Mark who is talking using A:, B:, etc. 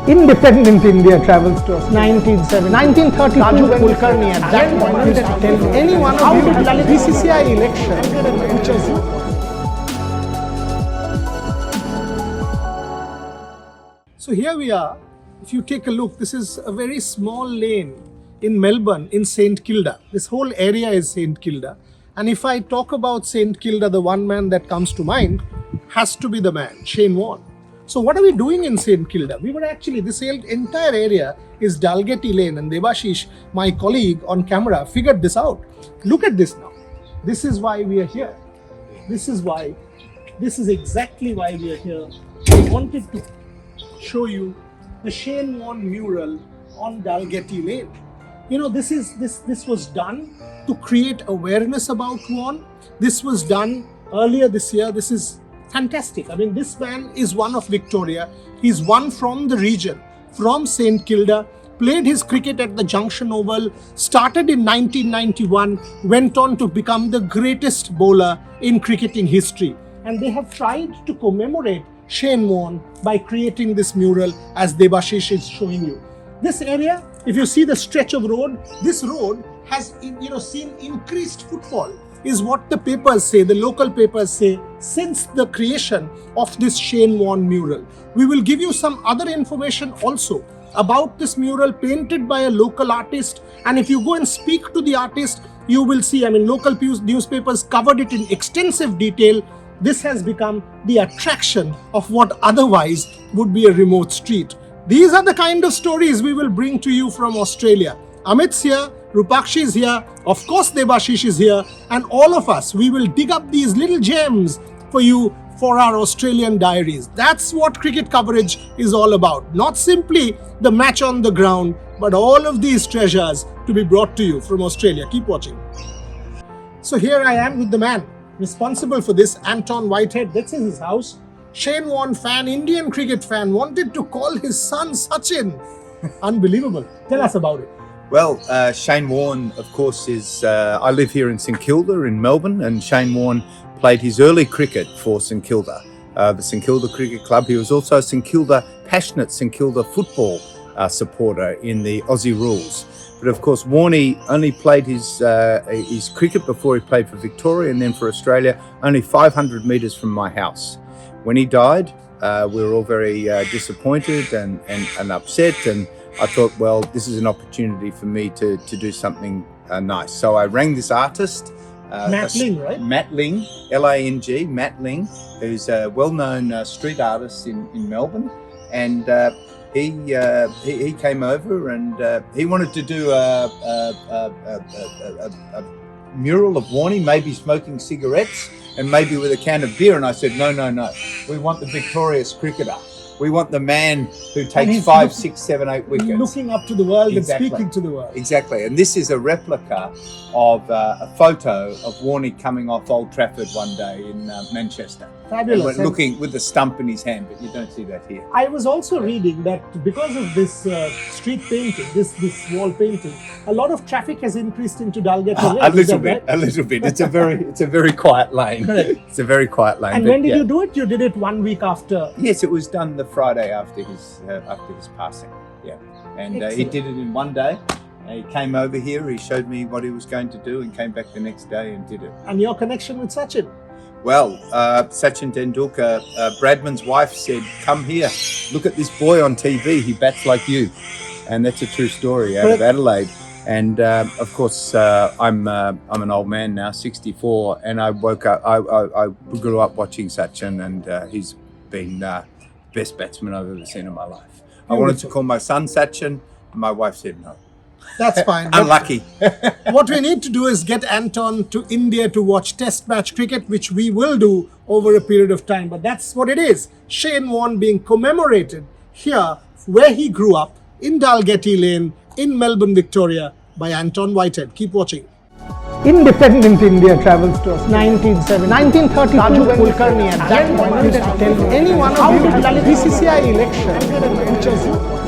A: Independent India travels to Australia. 1970, 1932, Kulkarni at that point. Tell any one of you the BCCI election, which is so here we are. If you take a look, this is a very small lane in Melbourne, in St Kilda. This whole area is St Kilda. And if I talk about St Kilda, the one man that comes to mind has to be the man, Shane Warne. So what are we doing in St Kilda? We were actually, this entire area is Dalgety Lane, and Debashish, my colleague on camera, figured this out. Look at this now. This is why we are here. This is exactly why we are here. I wanted to show you the Shane Warne mural on Dalgety Lane. You know, this was done to create awareness about Warne. This was done earlier this year. This is fantastic. I mean, this man is one of Victoria. He's one from the region, from St Kilda, played his cricket at the Junction Oval, started in 1991, went on to become the greatest bowler in cricketing history. And they have tried to commemorate Shane Warne by creating this mural, as Debashish is showing you. This area, if you see the stretch of road, this road has seen increased footfall, is what the papers say, the local papers say, since the creation of this Shane Warne mural. We will give you some other information also about this mural painted by a local artist. And if you go and speak to the artist, you will see, local newspapers covered it in extensive detail. This has become the attraction of what otherwise would be a remote street. These are the kind of stories we will bring to you from Australia. Amit's here, Rupakshi is here, of course Debashish is here, and all of us, we will dig up these little gems for you for our Australian diaries. That's what cricket coverage is all about. Not simply the match on the ground, but all of these treasures to be brought to you from Australia. Keep watching. So here I am with the man responsible for this, Anton Whitehead. This is his house. Shane Warne fan, Indian cricket fan, wanted to call his son Sachin. Unbelievable. Tell us about it.
B: Well, Shane Warne, of course, is... I live here in St Kilda in Melbourne, and Shane Warne played his early cricket for St Kilda, the St Kilda Cricket Club. He was also a passionate St Kilda football supporter in the Aussie rules. But of course, Warne only played his cricket before he played for Victoria and then for Australia, only 500 metres from my house. When he died, we were all very disappointed and upset, and I thought, well, this is an opportunity for me to do something nice. So I rang this artist.
A: Matt Ling, right?
B: Matt Ling, L-A-N-G, Matt Ling, who's a well-known street artist in Melbourne. And he came over and he wanted to do a mural of Warne, maybe smoking cigarettes and maybe with a can of beer. And I said, no. We want the victorious cricketer. We want the man who takes 5, 6, 7, 8 wickets.
A: Looking up to the world
B: Exactly.
A: and speaking to the world.
B: Exactly. And this is a replica of a photo of Warne coming off Old Trafford one day in Manchester.
A: Fabulous.
B: And looking with the stump in his hand, but you don't see that here.
A: I was also reading that because of this street painting, this wall painting, a lot of traffic has increased into Dalgety Lane.
B: A little bit. It's a very quiet lane. It's a very quiet lane.
A: And when did you do it? You did it 1 week after.
B: Yes, it was done the Friday after his passing. Yeah, and he did it in one day. He came over here. He showed me what he was going to do, and came back the next day and did it.
A: And your connection with Sachin?
B: Well, Sachin Tendulkar, Bradman's wife said, "Come here, look at this boy on TV. He bats like you," and that's a true story out of Adelaide. And of course, I'm an old man now, 64, and I woke up. I grew up watching Sachin, and he's been the best batsman I've ever seen in my life. I wanted to call my son Sachin, and my wife said no.
A: That's fine.
B: Unlucky.
A: What we need to do is get Anton to India to watch test match cricket, which we will do over a period of time. But that's what it is. Shane Warne being commemorated here where he grew up in Dalgety Lane in Melbourne, Victoria by Anton Whitehead. Keep watching. Independent India travels to Australia. 1970, 1932, Kulkarni at that point. Tell any one of you the BCCI election, which is